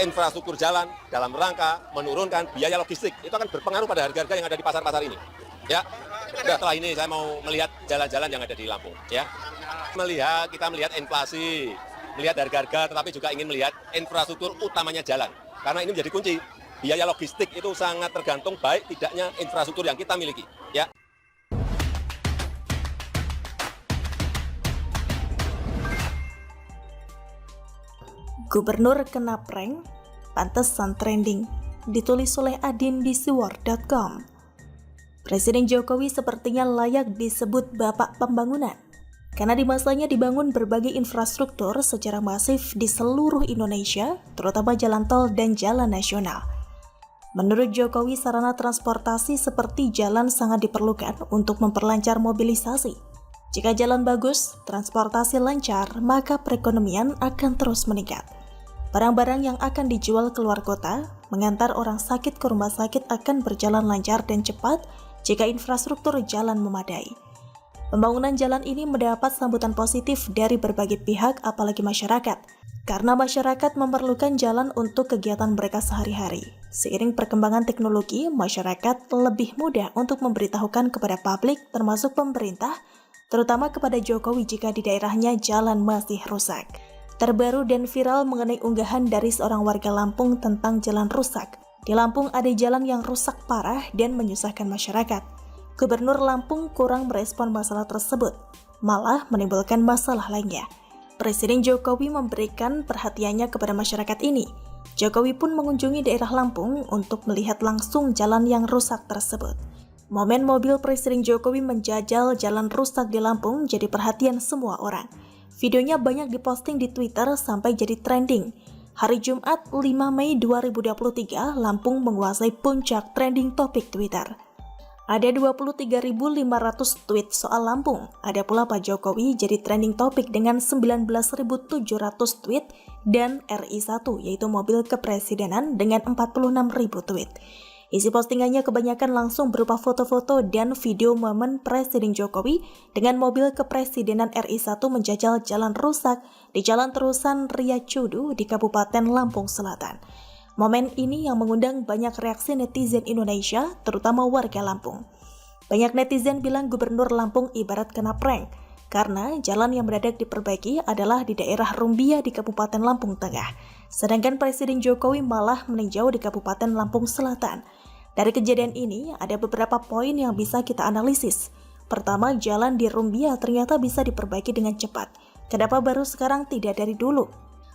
infrastruktur jalan dalam rangka menurunkan biaya logistik. Itu akan berpengaruh pada harga-harga yang ada di pasar-pasar ini. Ya, setelah ini saya mau melihat jalan-jalan yang ada di Lampung. Ya, kita melihat inflasi, melihat harga-harga, tetapi juga ingin melihat infrastruktur utamanya jalan. Karena ini menjadi kunci. Biaya logistik itu sangat tergantung baik tidaknya infrastruktur yang kita miliki. Ya. Gubernur kena prank, pantesan trending, ditulis oleh Adin di siwar.com. Presiden Jokowi sepertinya layak disebut Bapak Pembangunan, karena di masanya dibangun berbagai infrastruktur secara masif di seluruh Indonesia, terutama jalan tol dan jalan nasional. Menurut Jokowi, sarana transportasi seperti jalan sangat diperlukan untuk memperlancar mobilisasi. Jika jalan bagus, transportasi lancar, maka perekonomian akan terus meningkat. Barang-barang yang akan dijual keluar kota, mengantar orang sakit ke rumah sakit akan berjalan lancar dan cepat jika infrastruktur jalan memadai. Pembangunan jalan ini mendapat sambutan positif dari berbagai pihak, apalagi masyarakat, karena masyarakat memerlukan jalan untuk kegiatan mereka sehari-hari. Seiring perkembangan teknologi, masyarakat lebih mudah untuk memberitahukan kepada publik, termasuk pemerintah, terutama kepada Jokowi jika di daerahnya jalan masih rusak. Terbaru dan viral mengenai unggahan dari seorang warga Lampung tentang jalan rusak. Di Lampung ada jalan yang rusak parah dan menyusahkan masyarakat. Gubernur Lampung kurang merespon masalah tersebut, malah menimbulkan masalah lainnya. Presiden Jokowi memberikan perhatiannya kepada masyarakat ini. Jokowi pun mengunjungi daerah Lampung untuk melihat langsung jalan yang rusak tersebut. Momen mobil Presiden Jokowi menjajal jalan rusak di Lampung jadi perhatian semua orang. Videonya banyak diposting di Twitter sampai jadi trending. Hari Jumat 5 Mei 2023, Lampung menguasai puncak trending topik Twitter. Ada 23.500 tweet soal Lampung. Ada pula Pak Jokowi jadi trending topik dengan 19.700 tweet dan RI1 yaitu mobil kepresidenan dengan 46.000 tweet. Isi postingannya kebanyakan langsung berupa foto-foto dan video momen Presiden Jokowi dengan mobil kepresidenan RI1 menjajal jalan rusak di Jalan Terusan Ria Cudu di Kabupaten Lampung Selatan. Momen ini yang mengundang banyak reaksi netizen Indonesia, terutama warga Lampung. Banyak netizen bilang Gubernur Lampung ibarat kena prank, karena jalan yang mendadak diperbaiki adalah di daerah Rumbia di Kabupaten Lampung Tengah. Sedangkan Presiden Jokowi malah meninjau di Kabupaten Lampung Selatan. Dari kejadian ini, ada beberapa poin yang bisa kita analisis. Pertama, jalan di Rumbia ternyata bisa diperbaiki dengan cepat. Kenapa baru sekarang tidak dari dulu?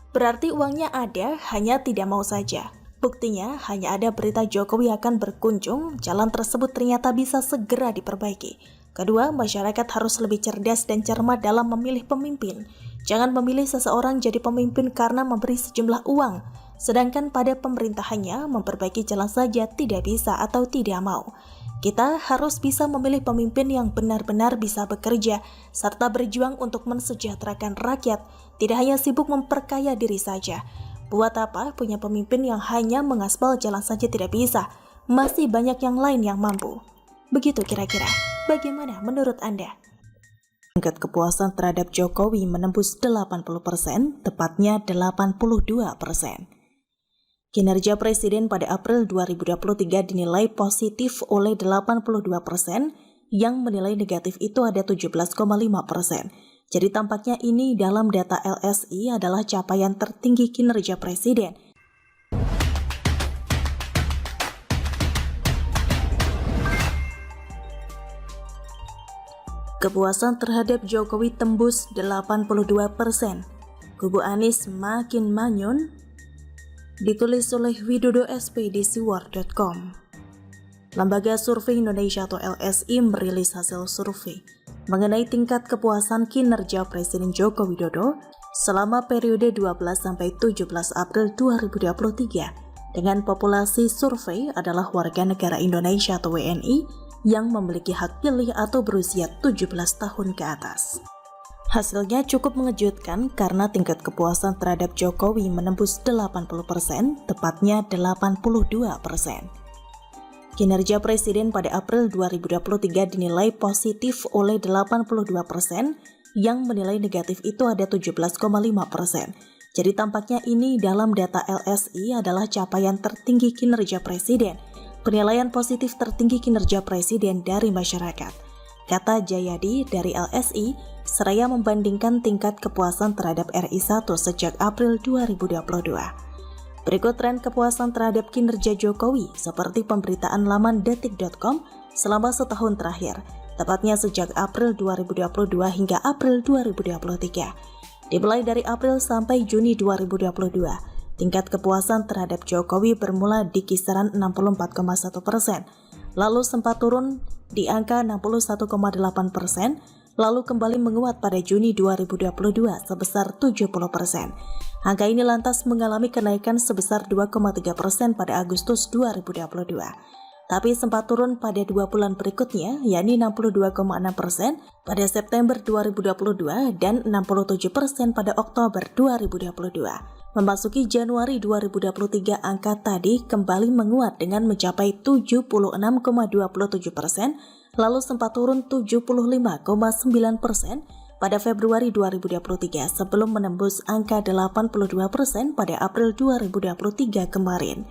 Berarti uangnya ada, hanya tidak mau saja. Buktinya, hanya ada berita Jokowi akan berkunjung, jalan tersebut ternyata bisa segera diperbaiki. Kedua, masyarakat harus lebih cerdas dan cermat dalam memilih pemimpin. Jangan memilih seseorang jadi pemimpin karena memberi sejumlah uang, sedangkan pada pemerintahannya memperbaiki jalan saja tidak bisa atau tidak mau. Kita harus bisa memilih pemimpin yang benar-benar bisa bekerja, serta berjuang untuk mensejahterakan rakyat, tidak hanya sibuk memperkaya diri saja. Buat apa punya pemimpin yang hanya mengaspal jalan saja tidak bisa, masih banyak yang lain yang mampu. Begitu kira-kira, bagaimana menurut Anda? Tingkat kepuasan terhadap Jokowi menembus 80%, tepatnya 82%. Kinerja Presiden pada April 2023 dinilai positif oleh 82%, yang menilai negatif itu ada 17,5%. Jadi tampaknya ini dalam data LSI adalah capaian tertinggi kinerja Presiden. Kepuasan terhadap Jokowi tembus 82%. Kubu Anies makin manyun, ditulis oleh Widodo SP di siwar.com. Lembaga Survei Indonesia atau LSI merilis hasil survei mengenai tingkat kepuasan kinerja Presiden Joko Widodo selama periode 12-17 April 2023 dengan populasi survei adalah warga negara Indonesia atau WNI yang memiliki hak pilih atau berusia 17 tahun ke atas. Hasilnya cukup mengejutkan karena tingkat kepuasan terhadap Jokowi menembus 80%, tepatnya 82%. Kinerja Presiden pada April 2023 dinilai positif oleh 82%, yang menilai negatif itu ada 17,5%. Jadi tampaknya ini dalam data LSI adalah capaian tertinggi kinerja Presiden, penilaian positif tertinggi kinerja Presiden dari masyarakat. Kata Jayadi dari LSI, seraya membandingkan tingkat kepuasan terhadap RI1 sejak April 2022. Berikut tren kepuasan terhadap kinerja Jokowi seperti pemberitaan laman detik.com selama setahun terakhir, tepatnya sejak April 2022 hingga April 2023. Dimulai dari April sampai Juni 2022, tingkat kepuasan terhadap Jokowi bermula di kisaran 64,1%, lalu sempat turun di angka 61,8%, lalu kembali menguat pada Juni 2022 sebesar 70%. Angka ini lantas mengalami kenaikan sebesar 2,3% pada Agustus 2022. Tapi sempat turun pada 2 bulan berikutnya, yakni 62,6% pada September 2022 dan 67% pada Oktober 2022. Memasuki Januari 2023, angka tadi kembali menguat dengan mencapai 76,27%, lalu sempat turun 75,9% pada Februari 2023 sebelum menembus angka 82% pada April 2023 kemarin.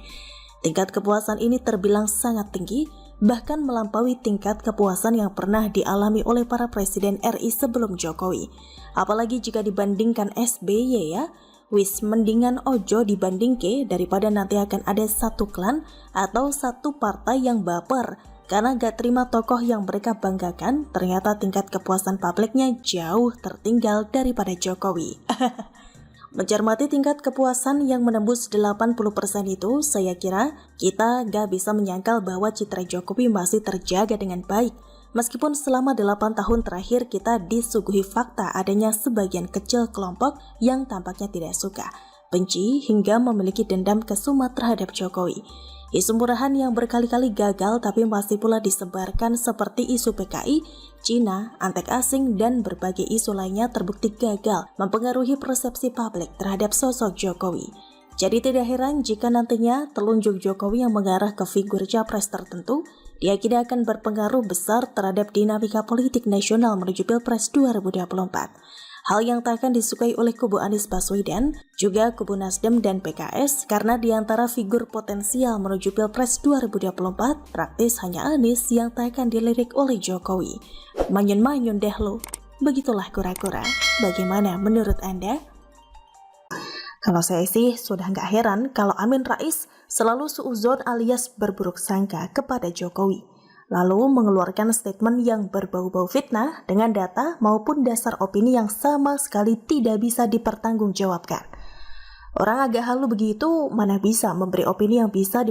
Tingkat kepuasan ini terbilang sangat tinggi, bahkan melampaui tingkat kepuasan yang pernah dialami oleh para presiden RI sebelum Jokowi. Apalagi jika dibandingkan SBY ya, wis mendingan ojo dibandingke daripada nanti akan ada satu klan atau satu partai yang baper karena gak terima tokoh yang mereka banggakan, ternyata tingkat kepuasan publiknya jauh tertinggal daripada Jokowi. Mencermati tingkat kepuasan yang menembus 80% itu, saya kira kita gak bisa menyangkal bahwa citra Jokowi masih terjaga dengan baik. Meskipun selama 8 tahun terakhir kita disuguhi fakta adanya sebagian kecil kelompok yang tampaknya tidak suka, benci, hingga memiliki dendam kesumat terhadap Jokowi. Isu murahan yang berkali-kali gagal tapi masih pula disebarkan seperti isu PKI, Cina, antek asing, dan berbagai isu lainnya terbukti gagal mempengaruhi persepsi publik terhadap sosok Jokowi. Jadi tidak heran jika nantinya telunjuk Jokowi yang mengarah ke figur capres tertentu diakini akan berpengaruh besar terhadap dinamika politik nasional menuju Pilpres 2024. Hal yang tak akan disukai oleh kubu Anies Baswedan, juga kubu Nasdem dan PKS, karena di antara figur potensial menuju Pilpres 2024, praktis hanya Anies yang tak akan dilirik oleh Jokowi. Manyun-manyun deh lo. Begitulah kura-kura. Bagaimana menurut Anda? Kalau saya sih sudah nggak heran kalau Amin Rais selalu suuzon alias berburuk sangka kepada Jokowi, lalu mengeluarkan statement yang berbau-bau fitnah dengan data maupun dasar opini yang sama sekali tidak bisa dipertanggungjawabkan. Orang agak halu begitu mana bisa memberi opini yang bisa